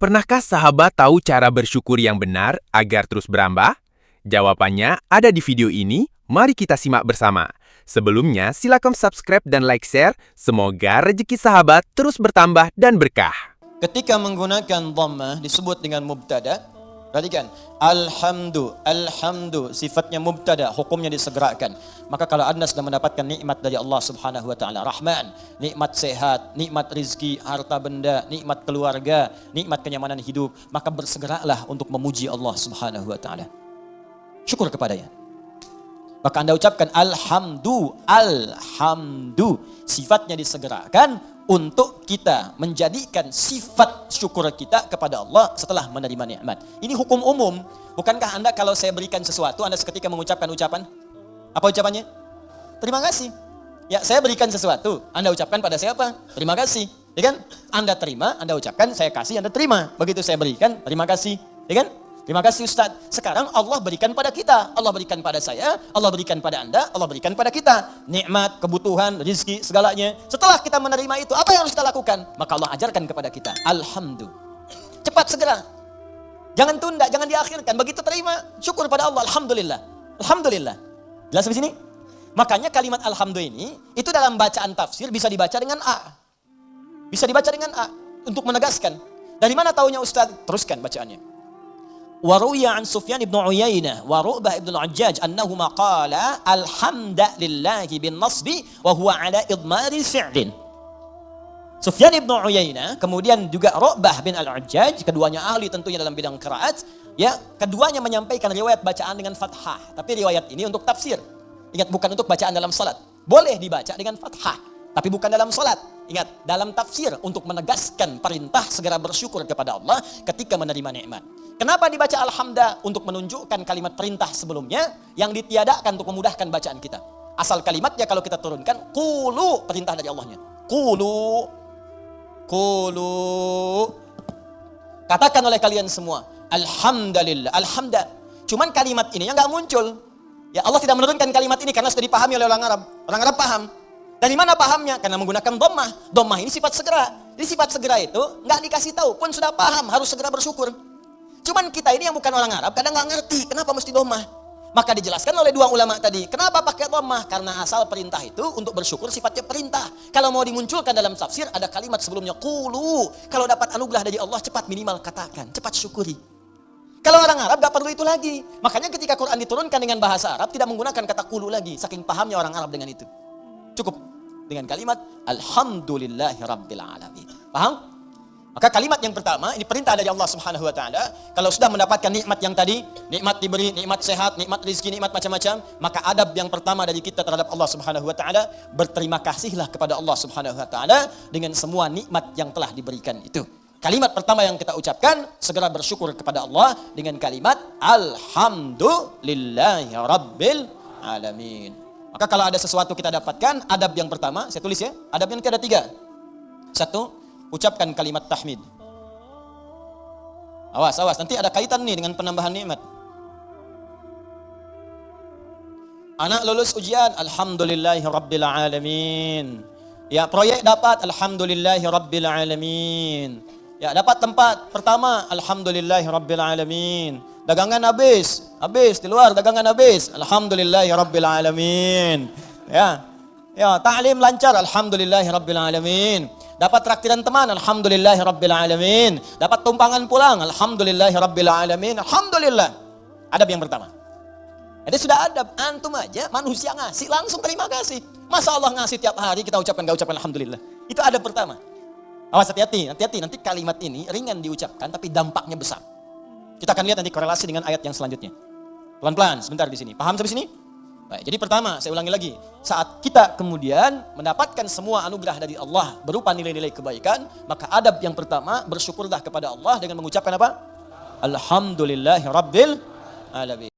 Pernahkah sahabat tahu cara bersyukur yang benar agar terus berambah? Jawabannya ada di video ini, mari kita simak bersama. Sebelumnya, silakan subscribe dan like share. Semoga rezeki sahabat terus bertambah dan berkah. Ketika menggunakan dhammah disebut dengan mubtada. Perhatikan, alhamdu sifatnya mubtada, hukumnya disegerakan. Maka kalau Anda sedang mendapatkan nikmat dari Allah Subhanahu wa taala, Rahman, nikmat sehat, nikmat rizki, harta benda, nikmat keluarga, nikmat kenyamanan hidup, maka bersegeralah untuk memuji Allah Subhanahu wa taala. Syukur kepadanya. Maka Anda ucapkan alhamdu, sifatnya disegerakan untuk kita menjadikan sifat syukur kita kepada Allah setelah menerima nikmat. Ini hukum umum. Bukankah Anda kalau saya berikan sesuatu, Anda seketika mengucapkan ucapan? Apa ucapannya? Terima kasih. Ya, saya berikan sesuatu, Anda ucapkan pada siapa? Terima kasih. Ya kan? Anda terima, Anda ucapkan, saya kasih, Anda terima. Begitu saya berikan, terima kasih. Ya kan? Terima kasih Ustaz. Sekarang Allah berikan pada kita. Allah berikan pada saya, Allah berikan pada Anda, Allah berikan pada kita. Nikmat, kebutuhan, rizki, segalanya. Setelah kita menerima itu, apa yang harus kita lakukan? Maka Allah ajarkan kepada kita. Alhamdulillah. Cepat segera. Jangan tunda, jangan diakhirkan. Begitu terima, syukur pada Allah. Alhamdulillah. Alhamdulillah. Jelas di sini? Makanya kalimat alhamdulillah ini, itu dalam bacaan tafsir bisa dibaca dengan A. Bisa dibaca dengan A. Untuk menegaskan. Dari mana taunya Ustaz? Teruskan bacaannya. Waruya an Sufyan ibn Uyainah wa Ru'bah ibn al-Hajjaj annahuma qala alhamdulillahi bin nasbi wa huwa ala idmaril fi'lin. Sufyan ibn Uyainah, kemudian juga Ru'bah bin al-Hajjaj, keduanya ahli tentunya dalam bidang qiraat, ya, keduanya menyampaikan riwayat bacaan dengan fathah, tapi riwayat ini untuk tafsir. Ingat, bukan untuk bacaan dalam salat. Boleh dibaca dengan fathah, tapi bukan dalam salat. Ingat, dalam tafsir untuk menegaskan perintah segera bersyukur kepada Allah ketika menerima nikmat. Kenapa dibaca alhamdulillah? Untuk menunjukkan kalimat perintah sebelumnya yang ditiadakan untuk memudahkan bacaan kita. Asal kalimatnya kalau kita turunkan, qulu, perintah dari Allahnya. Qulu. Katakan oleh kalian semua, alhamdulillah, alhamdulillah. Cuman kalimat ini yang nggak muncul. Ya, Allah tidak menurunkan kalimat ini karena sudah dipahami oleh orang Arab. Orang Arab paham. Dari mana pahamnya? Karena menggunakan dhammah. Dhammah ini sifat segera. Jadi sifat segera itu nggak dikasih tahu pun sudah paham harus segera bersyukur. Cuman kita ini yang bukan orang Arab kadang nggak ngerti kenapa mesti dhammah. Maka dijelaskan oleh dua ulama tadi. Kenapa pakai dhammah? Karena asal perintah itu untuk bersyukur sifatnya perintah. Kalau mau dimunculkan dalam tafsir ada kalimat sebelumnya qulu. Kalau dapat anugerah dari Allah cepat minimal katakan, cepat syukuri. Kalau orang Arab gak perlu itu lagi. Makanya ketika Quran diturunkan dengan bahasa Arab tidak menggunakan kata qulu lagi. Saking pahamnya orang Arab dengan itu. Cukup dengan kalimat alhamdulillahi rabbil alamin. Paham? Maka kalimat yang pertama, ini perintah dari Allah Subhanahu wa taala. Kalau sudah mendapatkan nikmat yang tadi, nikmat diberi, nikmat sehat, nikmat rezeki, nikmat macam-macam, maka adab yang pertama dari kita terhadap Allah Subhanahu wa taala, berterima kasihlah kepada Allah Subhanahu wa taala dengan semua nikmat yang telah diberikan itu. Kalimat pertama yang kita ucapkan, segera bersyukur kepada Allah dengan kalimat alhamdulillahi rabbil alamin. Maka kalau ada sesuatu kita dapatkan, adab yang pertama, saya tulis ya, adabnya nanti ada 3. 1, ucapkan kalimat tahmid. Awas, nanti ada kaitan nih dengan penambahan nikmat. Anak lulus ujian, alhamdulillahi rabbil alamin. Ya, proyek dapat, alhamdulillahi rabbil alamin. Ya, dapat tempat pertama, alhamdulillahi rabbil alamin. Dagangan habis di luar dagangan habis, alhamdulillahi rabbil alamin. Ya, ta'lim lancar, alhamdulillahi rabbil alamin. Dapat traktiran teman, alhamdulillahi rabbil alamin. Dapat tumpangan pulang, alhamdulillahi rabbil alamin. Alhamdulillah. Adab yang pertama. Jadi sudah adab, antum aja manusia ngasih langsung terima kasih. Masa Allah ngasih tiap hari kita ucapkan gak ucapkan alhamdulillah. Itu adab pertama. Awas, hati-hati, nanti kalimat ini ringan diucapkan tapi dampaknya besar. Kita akan lihat nanti korelasi dengan ayat yang selanjutnya. Pelan-pelan, sebentar di sini. Paham sampai sini? Baik, jadi pertama, saya ulangi lagi. Saat kita kemudian mendapatkan semua anugerah dari Allah berupa nilai-nilai kebaikan, maka adab yang pertama, bersyukurlah kepada Allah dengan mengucapkan apa? Alhamdulillahi rabbil alamin.